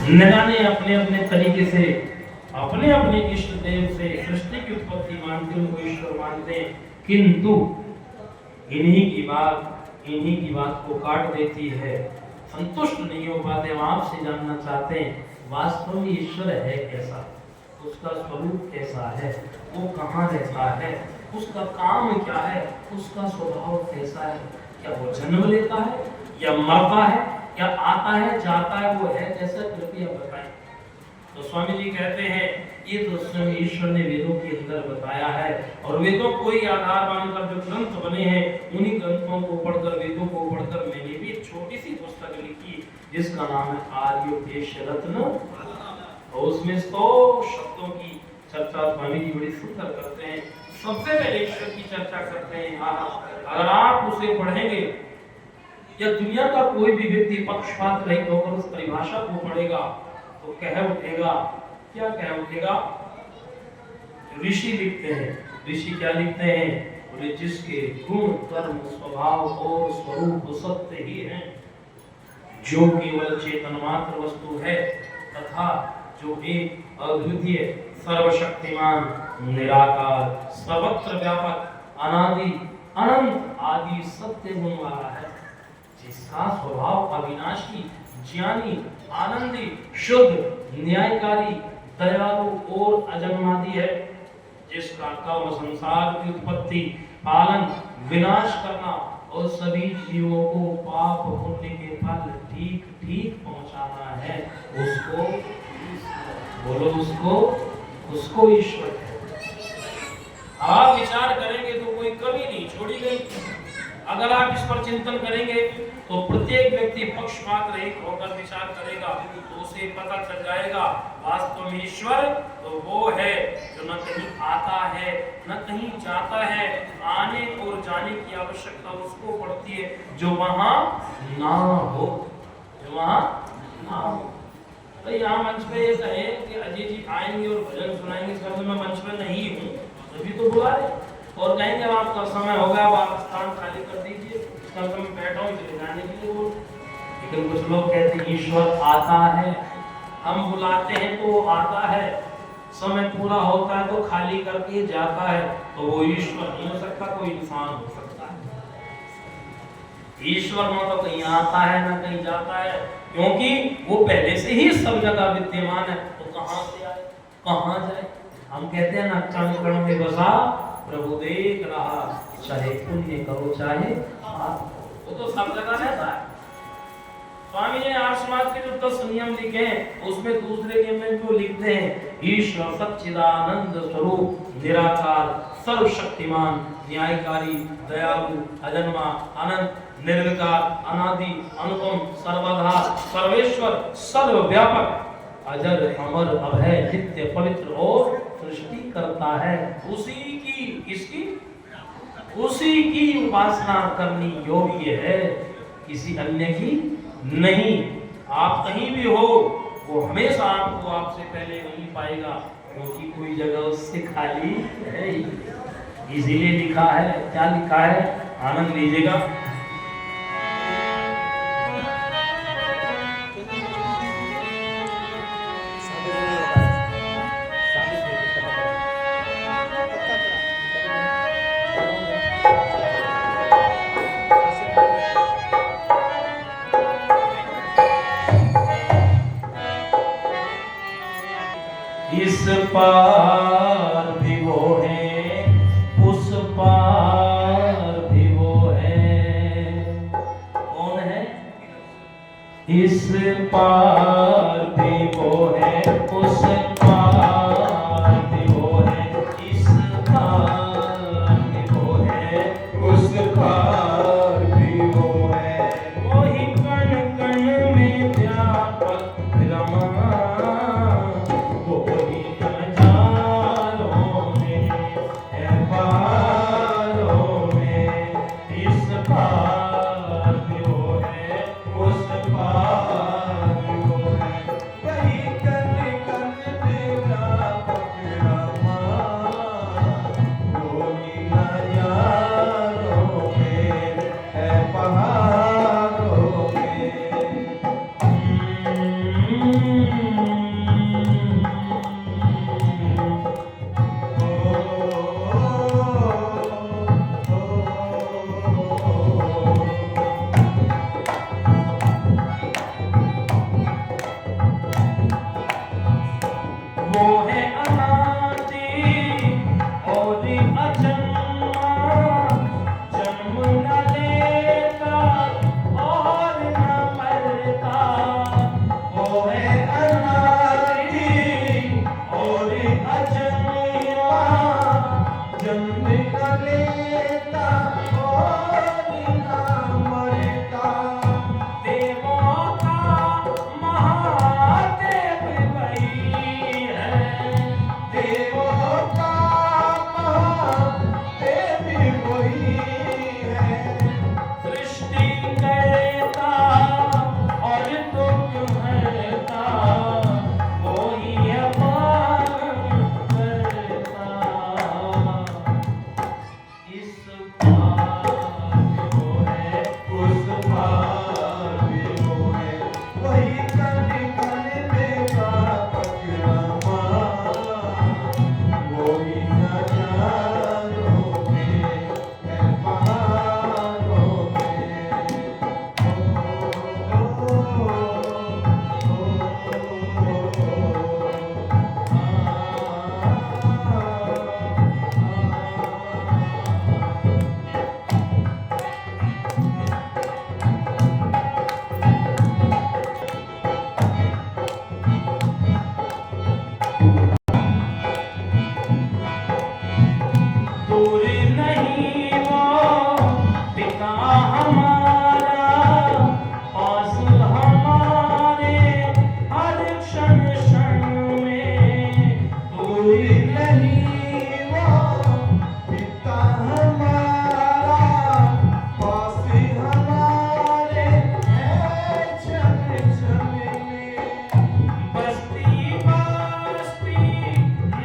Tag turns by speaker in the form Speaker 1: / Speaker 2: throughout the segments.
Speaker 1: नगाने अपने अपने तरीके से अपने अपने इष्ट देव से सृष्टि की उत्पत्ति मानते, उनको ईश्वर मानते, किंतु इन्हीं की बात को काट देती है, संतुष्ट नहीं हो पाते। हम आपसे जानना चाहते हैं वास्तव में ईश्वर है कैसा, उसका स्वरूप कैसा है, वो कहाँ रहता है, उसका काम क्या है, उसका स्वभाव कैसा है, क्या वो जन्म लेता है या मरता है या आता है जाता है, वो है कैसा, कृपया बताएं। तो स्वामी जी कहते हैं ये तो स्वयं ईश्वर ने वेदों के अंदर बताया है, और वेदों को ही आधार मानकर जो ग्रंथ बने हैं, उन्हीं ग्रंथों को पढ़कर, वेदों को पढ़कर मैंने भी एक छोटी सी पुस्तक लिखी जिसका नाम है आर्योपदेश रत्न, और उसमें 100 शब्दों की चर्चा स्वामी जी बड़ी सुंदर करते हैं। सबसे पहले ईश्वर की चर्चा करते हैं। अगर आप उसे पढ़ेंगे या दुनिया का कोई भी व्यक्ति पक्षपात रहित होकर उस परिभाषा को पढ़ेगा तो कह उठेगा, क्या कह उठेगा? ऋषि लिखते हैं, ऋषि क्या लिखते हैं? बोले जिसके गुण कर्म स्वभाव और स्वरूप सत्य ही हैं, जो केवल चेतन मात्र वस्तु है तथा जो एक अद्वितीय सर्वशक्तिमान निराकार सर्वत्र व्यापक अनादि अनंत आदि सत्य गुण वाला है, जिसका स्वभाव अविनाशी ज्ञानी आनंदी शुद्ध न्यायकारी दयालु और अजन्मादी है, जिसका कर्म संसार की उत्पत्ति पालन विनाश करना और सभी जीवों को पाप पुण्य के फल ठीक ठीक पहुंचाना है, उसको बोलो, उसको ईश्वर है। आप विचार करेंगे तो कोई कमी नहीं छोड़ी गई। अगर आप इस पर चिंतन करेंगे तो प्रत्येक व्यक्ति पक्षपात रहित होकर विचार करेगा तो उसे पता चल जाएगा वास्तव में ईश्वर तो वो है जो न कहीं आता है न कहीं जाता है, आने और जाने की आवश्यकता उसको पड़ती है जो वहां ना हो, जो वहां ना हो। तो यहाँ मंच पे ये कहे कि अजय जी आएंगे और भजन सुनाएंगे, इस वक्त मैं मंच पे नहीं हूँ तभी तो बुला रहे, और कहेंगे आपका समय हो गया, आप स्थान खाली कर दीजिए, इसका मैं बैठा हूँ चले जाने के लिए बोल। लेकिन कुछ लोग कहते हैं ईश्वर आता है, हम बुलाते हैं तो आता है, समय पूरा होता है तो खाली करके जाता है, तो वो ईश्वर नहीं हो सकता, कोई इंसान हो सकता है। ईश्वर न तो कहीं आता है न कहीं जाता है, क्योंकि वो पहले से ही सब जगह विद्यमान है, तो कहां से आए कहां जाए। हम कहते हैं ना कण कण में बसा प्रभु देख रहा, चाहे पुण्य करो चाहे पाप, वो तो सब जगह रहता है। स्वामी जी ने आर्य समाज के जो 10 नियम लिखे हैं उसमें दूसरे नियम में जो लिखते हैं ईश्वर सच्चिदानंद स्वरूप निराकार सर्वशक्तिमान न्यायकारी दयालु अजन्मा अनंत निर्विकार अनादि अनुपम सर्वधा सर्वेश्वर सर्वव्यापक अजर अमर अभय नित्य पवित्र और सृष्टि करता है, उसी की उपासना करनी योग्य है, किसी अन्य की नहीं। आप कहीं भी हो वो हमेशा आपको आपसे पहले नहीं पाएगा, क्योंकि कोई जगह उससे खाली है, इसीलिए लिखा है। क्या लिखा है? आनंद लीजिएगा। इस पार भी वो है, उस पार भी वो है। कौन है? इस पार भी वो है, उस पार भी वो है, इस पार भी वो है, उस पार भी वो है। वही कण कण में व्यापक विरामा, वो है अनादि और अजन्मा, जन्म न लेता और न मरता। वो है अनादि और अजन्मा, जन्म न लेता और न मरता। देवों का महादेव वही है, देवों का महादेव वही है। सृष्टि करता और दुख हरता, वही अपार करता। इस पार वो है, उस पार वो है, वही कण कण में व्यापक रमा, वही नजारों में है पहाड़ों में। दूर नहीं वो पिता हमारा, पास हमारे हर क्षण क्षण में। दूर नहीं वो पिता हमारा, पास हमारे है क्षण क्षण में। बस्ती बस्ती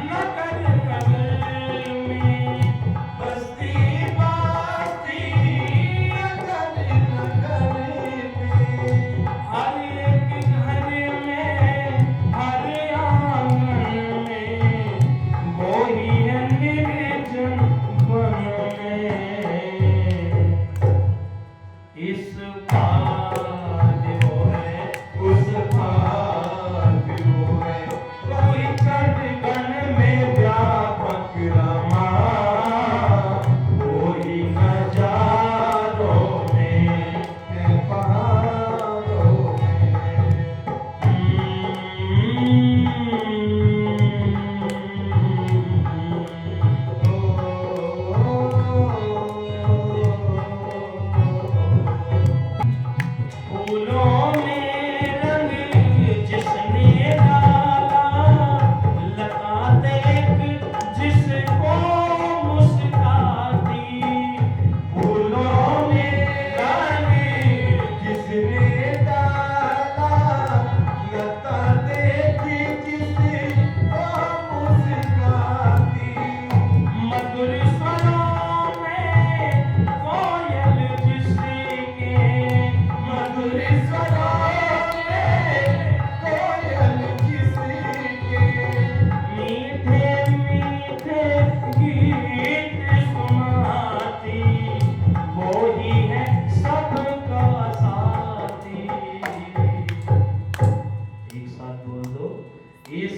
Speaker 1: नगर नगर में, बस्ती बस्ती नगर नगर में। हर एक घर में, हर आंगन में, वो ही है निर्जन वन में। इस पार वो है, उस पार वो है, वही कण कण में व्यापक रमा, वही नजारों में है पहाड़ों फूलों में रंग जिसने डाला, लता देख जिसको मुस्काती। फूलों में रंग जिसने डाला, लता देख जिसको मुस्काती। मधुर स्वरों में कोयल जिसके, मधुर स्वरों में कोयल जिसके, मीठे मीठे गीत सुनाती। वो ही है सबका साथी। एक साथ बोल दो, इस